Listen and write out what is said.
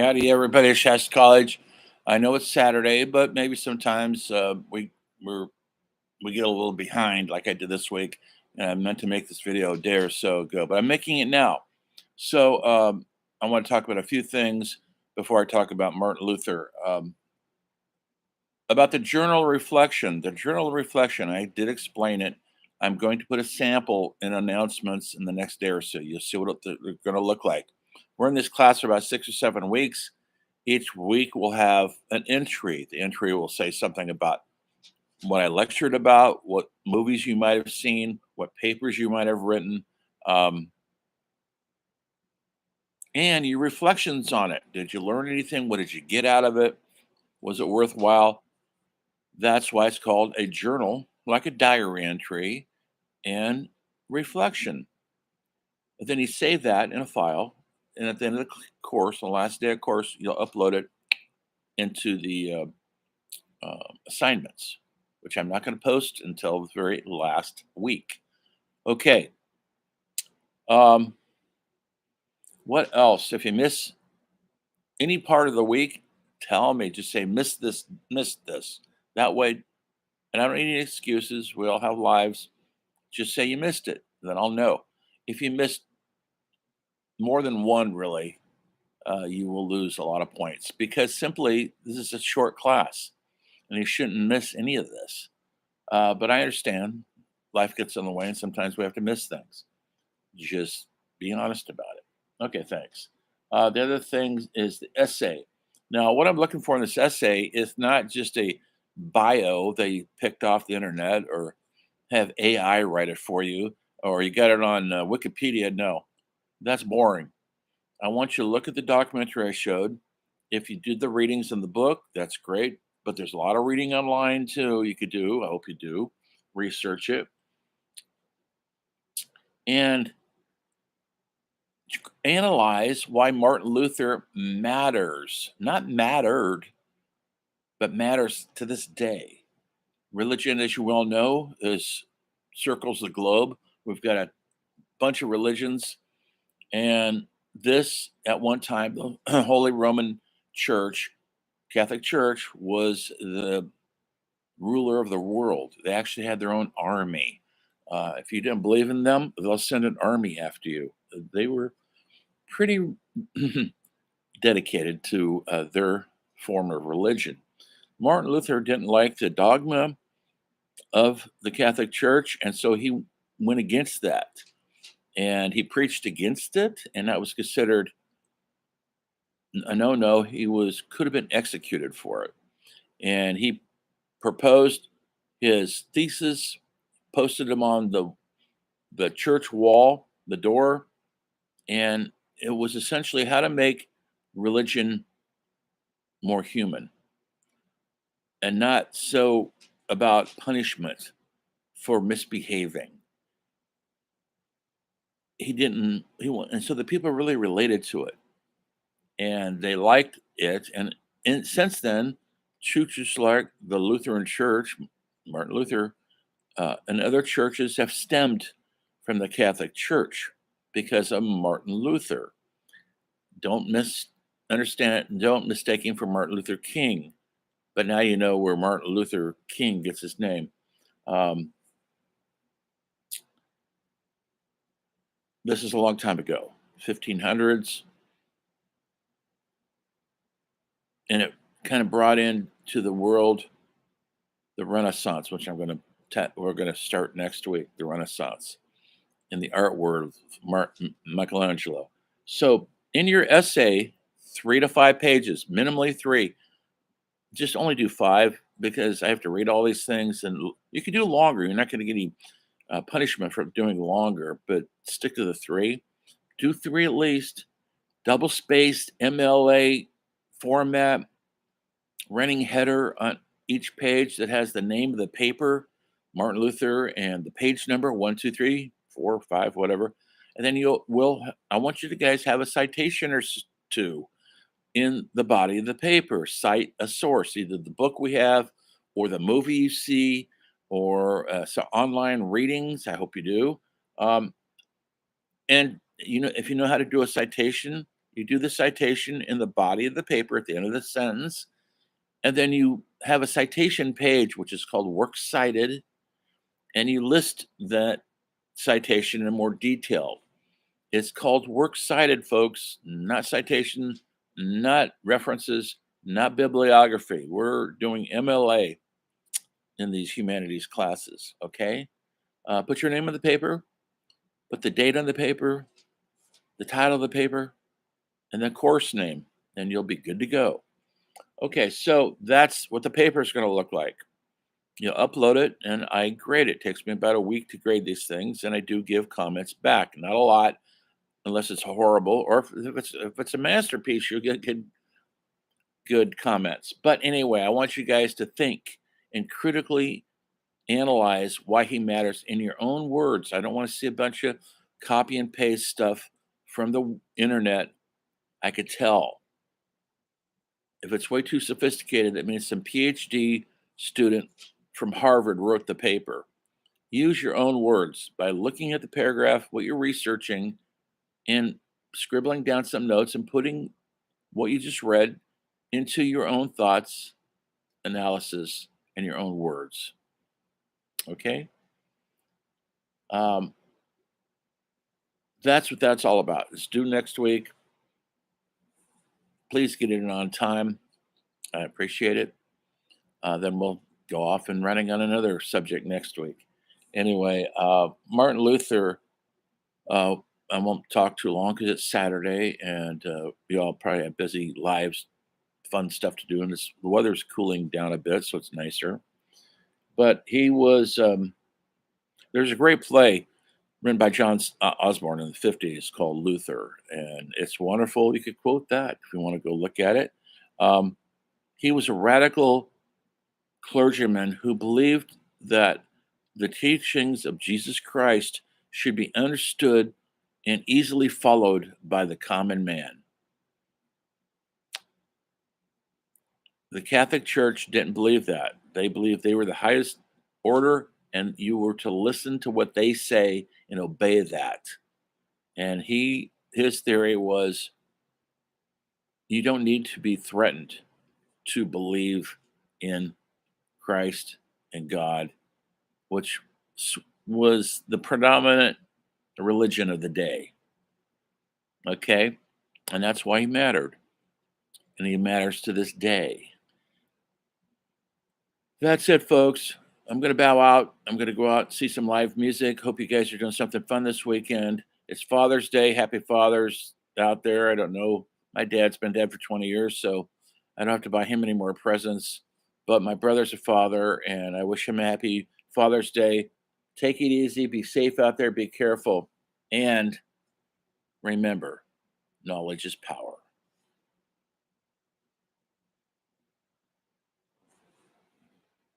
Howdy, everybody at Shasta College. I know it's Saturday, but maybe sometimes we're, we get a little behind, like I did this week. And I meant to make this video a day or so ago, but I'm making it now. So I want to talk about a few things before I talk about Martin Luther. About the journal reflection. The journal reflection, I did explain it. I'm going to put a sample in announcements in the next day or so. You'll see what they're going to look like. We're in this class for about 6 or 7 weeks. Each week we'll have an entry. The entry will say something about what I lectured about, what movies you might have seen, what papers you might have written, um, and your reflections on it. Did you learn anything? What did you get out of it? Was it worthwhile? That's why it's called a journal, like a diary entry and reflection. And then you save that in a file. And at the end of the course, the last day of course, you'll upload it into the assignments, which I'm not going to post until the very last week. Okay. Um, what else? If you miss any part of the week, tell me. Just say missed this, missed this. That way, and I don't need any excuses. We all have lives. Just say you missed it. Then I'll know. If you missed more than one, really, you will lose a lot of points because simply this is a short class and you shouldn't miss any of this. But I understand life gets in the way and sometimes we have to miss things. Just be honest about it. Okay, thanks. The other thing is the essay. Now, what I'm looking for in this essay is not just a bio that you picked off the internet or have AI write it for you or you got it on Wikipedia. No, that's boring. I want you to look at the documentary I showed. If you did the readings in the book, that's great. But there's a lot of reading online too you could do. I hope you do. Research it. And analyze why Martin Luther matters, not mattered, but matters to this day. Religion, as you well know, is circles the globe. We've got a bunch of religions, and this at one time, the Holy Roman Church, Catholic Church, was the ruler of the world. They actually had their own army. If you didn't believe in them, they'll send an army after you. They were pretty dedicated to their form of religion. Martin Luther didn't like the dogma of the Catholic Church, and so he went against that. And he preached against it, and that was considered a no-no. He was could have been executed for it. And he proposed his thesis, posted them on the church wall, the door, and it was essentially how to make religion more human and not so about punishment for misbehaving. He didn't, and so the people really related to it and they liked it. And since then, churches like the Lutheran Church, Martin Luther, and other churches have stemmed from the Catholic Church because of Martin Luther. Don't misunderstand it. Don't mistake him for Martin Luther King. But now you know where Martin Luther King gets his name. Um, this is a long time ago, 1500s, and it kind of brought into the world the Renaissance, which we're going to start next week. The Renaissance in the art world of Michelangelo. So in your essay, 3 to 5 pages, minimally three. Just only do five because I have to read all these things, and you can do longer. You're not going to get any punishment for doing longer, but stick to the three. Do three at least. Double spaced MLA format, running header on each page that has the name of the paper, Martin Luther, and the page number 1, 2, 3, 4, 5, whatever. And then I want you to guys have a citation or two in the body of the paper. Cite a source, either the book we have or the movie you see or some online readings. I hope you do. And if you know how to do a citation, You do the citation in the body of the paper at the end of the sentence, and then you have a citation page, which is called Works Cited, and you list that citation in more detail. It's called Works Cited, folks, not citation, not references, not bibliography. We're doing MLA in these humanities classes, okay? Put your name on the paper, put the date on the paper, the title of the paper, and the course name, and you'll be good to go. Okay, so that's what the paper is going to look like. You upload it, and I grade it. It takes me about a week to grade these things, and I do give comments back. Not a lot, unless it's horrible, or if it's a masterpiece, you'll get good comments. But anyway, I want you guys to think and critically analyze why he matters in your own words. I don't want to see a bunch of copy and paste stuff from the internet. I could tell. If it's way too sophisticated, that means some PhD student from Harvard wrote the paper. Use your own words by looking at the paragraph, what you're researching, and scribbling down some notes and putting what you just read into your own thoughts, analysis, and your own words. Okay? Um, that's what that's all about. It's due next week. Please get it in on time. I appreciate it. Then we'll go off and running on another subject next week. Anyway, Martin Luther, uh, I won't talk too long because it's Saturday and we all probably have busy lives, fun stuff to do. And the weather's cooling down a bit, so it's nicer. But he was, there's a great play written by John Osborne in the 50s called Luther. And it's wonderful. You could quote that if you want to go look at it. Um, he was a radical clergyman who believed that the teachings of Jesus Christ should be understood and easily followed by the common man. The Catholic Church didn't believe that. They believed they were the highest order and you were to listen to what they say and obey that. And his theory was you don't need to be threatened to believe in Christ and God, which was the predominant religion of the day. Okay? And that's why he mattered. And he matters to this day. That's it, folks. I'm going to bow out. I'm going to go out and see some live music. Hope you guys are doing something fun this weekend. It's Father's Day. Happy Fathers out there. I don't know. My dad's been dead for 20 years, so I don't have to buy him any more presents. But my brother's a father, and I wish him a happy Father's Day. Take it easy. Be safe out there. Be careful. And remember, knowledge is power.